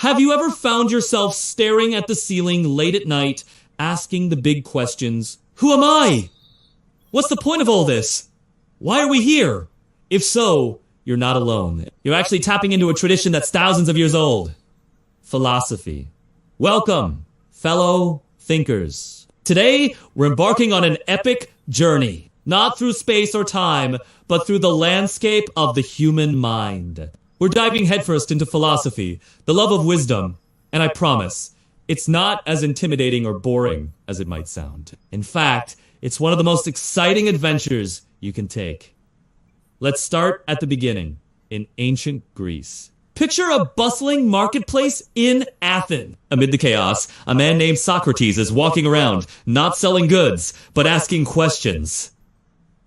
Have you ever found yourself staring at the ceiling late at night, asking the big questions? Who am I? What's the point of all this? Why are we here? If so, you're not alone. You're actually tapping into a tradition that's thousands of years old. Philosophy. Welcome, fellow thinkers. Today, we're embarking on an epic journey, not through space or time, but through the landscape of the human mind. We're diving headfirst into philosophy, the love of wisdom, and I promise, it's not as intimidating or boring as it might sound. In fact, it's one of the most exciting adventures you can take. Let's start at the beginning, in ancient Greece. Picture a bustling marketplace in Athens. Amid the chaos, a man named Socrates is walking around, not selling goods, but asking questions.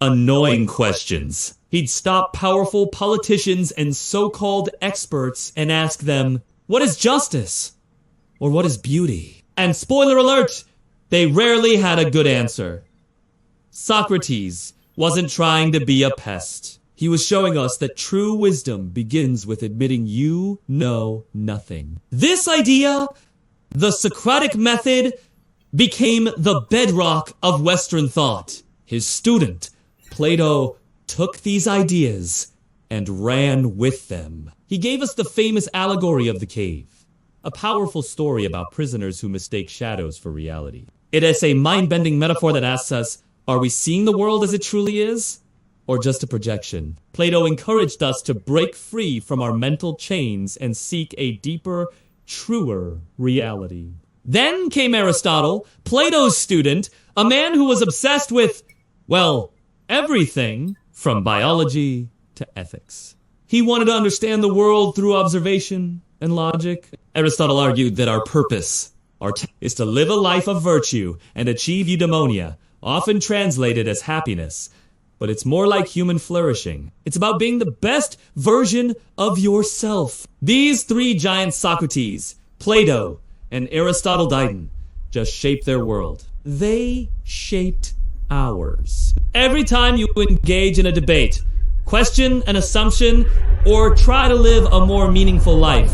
Annoying questions. He'd stop powerful politicians and so-called experts and ask them, what is justice? Or what is beauty? And spoiler alert, they rarely had a good answer. Socrates wasn't trying to be a pest. He was showing us that true wisdom begins with admitting you know nothing. This idea, the Socratic method, became the bedrock of Western thought. His student, Plato, took these ideas and ran with them. He gave us the famous allegory of the cave, a powerful story about prisoners who mistake shadows for reality. It is a mind-bending metaphor that asks us, are we seeing the world as it truly is, or just a projection? Plato encouraged us to break free from our mental chains and seek a deeper, truer reality. Then came Aristotle, Plato's student, a man who was obsessed with, well, everything from biology to ethics. He wanted to understand the world through observation and logic. Aristotle argued that our purpose is to live a life of virtue and achieve eudaimonia, often translated as happiness. But it's more like human flourishing. It's about being the best version of yourself. These three giants, Socrates, Plato, and Aristotle Dighton, just shaped their world. They shaped ours. Every time you engage in a debate, question an assumption, or try to live a more meaningful life,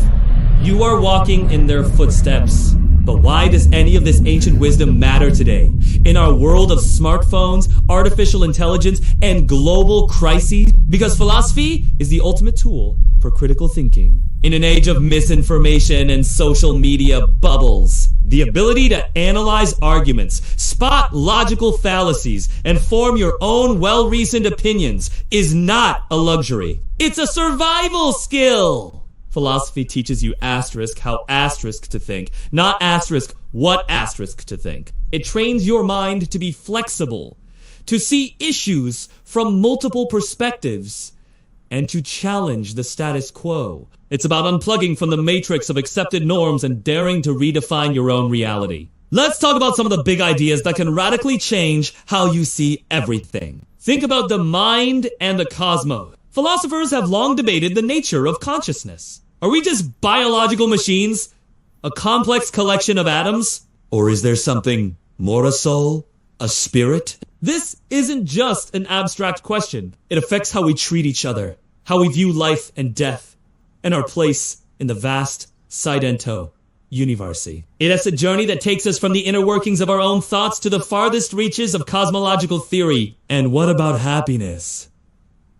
you are walking in their footsteps. But why does any of this ancient wisdom matter today? In our world of smartphones, artificial intelligence, and global crises? Because philosophy is the ultimate tool for critical thinking. In an age of misinformation and social media bubbles, the ability to analyze arguments, spot logical fallacies, and form your own well-reasoned opinions is not a luxury. It's a survival skill. Philosophy teaches you asterisk how asterisk to think, not asterisk what asterisk to think. It trains your mind to be flexible, to see issues from multiple perspectives, and to challenge the status quo. It's about unplugging from the matrix of accepted norms and daring to redefine your own reality. Let's talk about some of the big ideas that can radically change how you see everything. Think about the mind and the cosmos. Philosophers have long debated the nature of consciousness. Are we just biological machines? A complex collection of atoms? Or is there something more, a soul? A spirit? This isn't just an abstract question. It affects how we treat each other, how we view life and death, and our place in the vast Sidento universe. It is a journey that takes us from the inner workings of our own thoughts to the farthest reaches of cosmological theory. And what about happiness?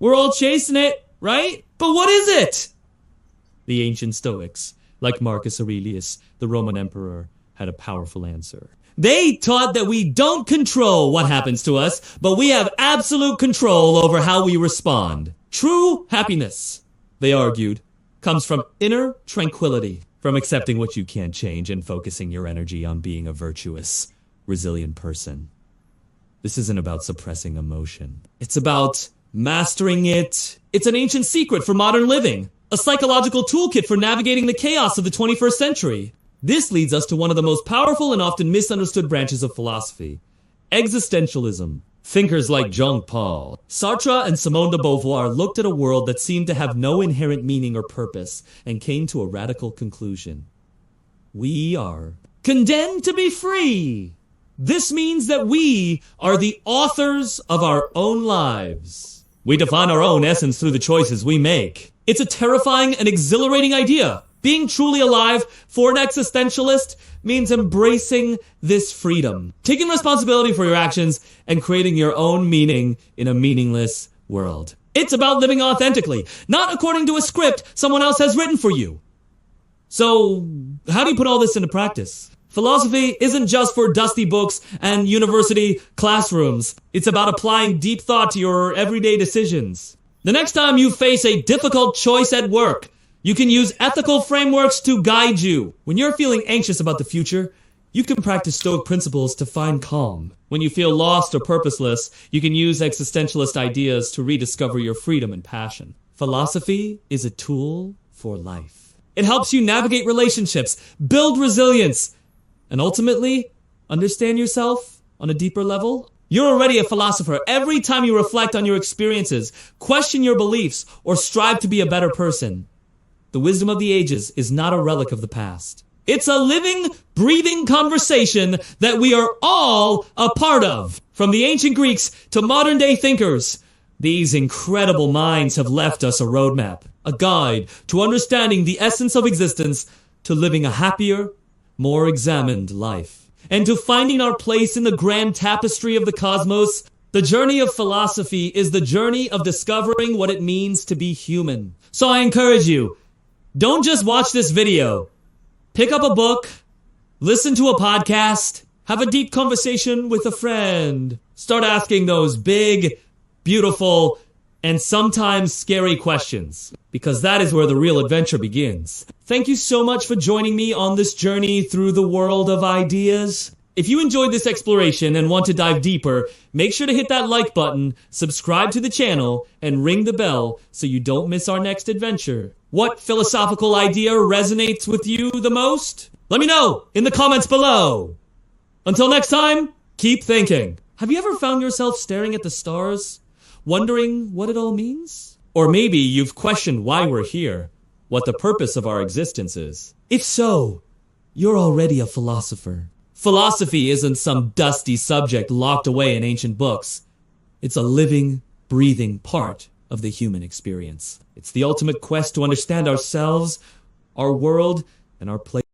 We're all chasing it, right? But what is it? The ancient Stoics, like Marcus Aurelius, the Roman emperor, had a powerful answer. They taught that we don't control what happens to us, but we have absolute control over how we respond. True happiness, they argued, comes from inner tranquility, from accepting what you can't change and focusing your energy on being a virtuous, resilient person. This isn't about suppressing emotion. It's about mastering it. It's an ancient secret for modern living. A psychological toolkit for navigating the chaos of the 21st century. This leads us to one of the most powerful and often misunderstood branches of philosophy, existentialism. Thinkers like Jean-Paul Sartre and Simone de Beauvoir looked at a world that seemed to have no inherent meaning or purpose and came to a radical conclusion. We are condemned to be free. This means that we are the authors of our own lives. We define our own essence through the choices we make. It's a terrifying and exhilarating idea Being truly alive for an existentialist means embracing this freedom, taking responsibility for your actions, and creating your own meaning in a meaningless world. It's about living authentically, not according to a script someone else has written for you. So, how do you put all this into practice? Philosophy isn't just for dusty books and university classrooms. It's about applying deep thought to your everyday decisions. The next time you face a difficult choice at work, you can use ethical frameworks to guide you. When you're feeling anxious about the future, you can practice Stoic principles to find calm. When you feel lost or purposeless, you can use existentialist ideas to rediscover your freedom and passion. Philosophy is a tool for life. It helps you navigate relationships, build resilience, and ultimately, understand yourself on a deeper level. You're already a philosopher. Every time you reflect on your experiences, question your beliefs, or strive to be a better person, the wisdom of the ages is not a relic of the past. It's a living, breathing conversation that we are all a part of. From the ancient Greeks to modern-day thinkers, these incredible minds have left us a roadmap, a guide to understanding the essence of existence, to living a happier, more examined life, and to finding our place in the grand tapestry of the cosmos. The journey of philosophy is the journey of discovering what it means to be human. So I encourage you, don't just watch this video. Pick up a book, listen to a podcast, have a deep conversation with a friend. Start asking those big, beautiful, and sometimes scary questions, because that is where the real adventure begins. Thank you so much for joining me on this journey through the world of ideas. If you enjoyed this exploration and want to dive deeper, make sure to hit that like button, subscribe to the channel, and ring the bell so you don't miss our next adventure. What philosophical idea resonates with you the most? Let me know in the comments below. Until next time, keep thinking. Have you ever found yourself staring at the stars, wondering what it all means? Or maybe you've questioned why we're here, what the purpose of our existence is. If so, you're already a philosopher. Philosophy isn't some dusty subject locked away in ancient books. It's a living, breathing part of the human experience. It's the ultimate quest to understand ourselves, our world, and our place.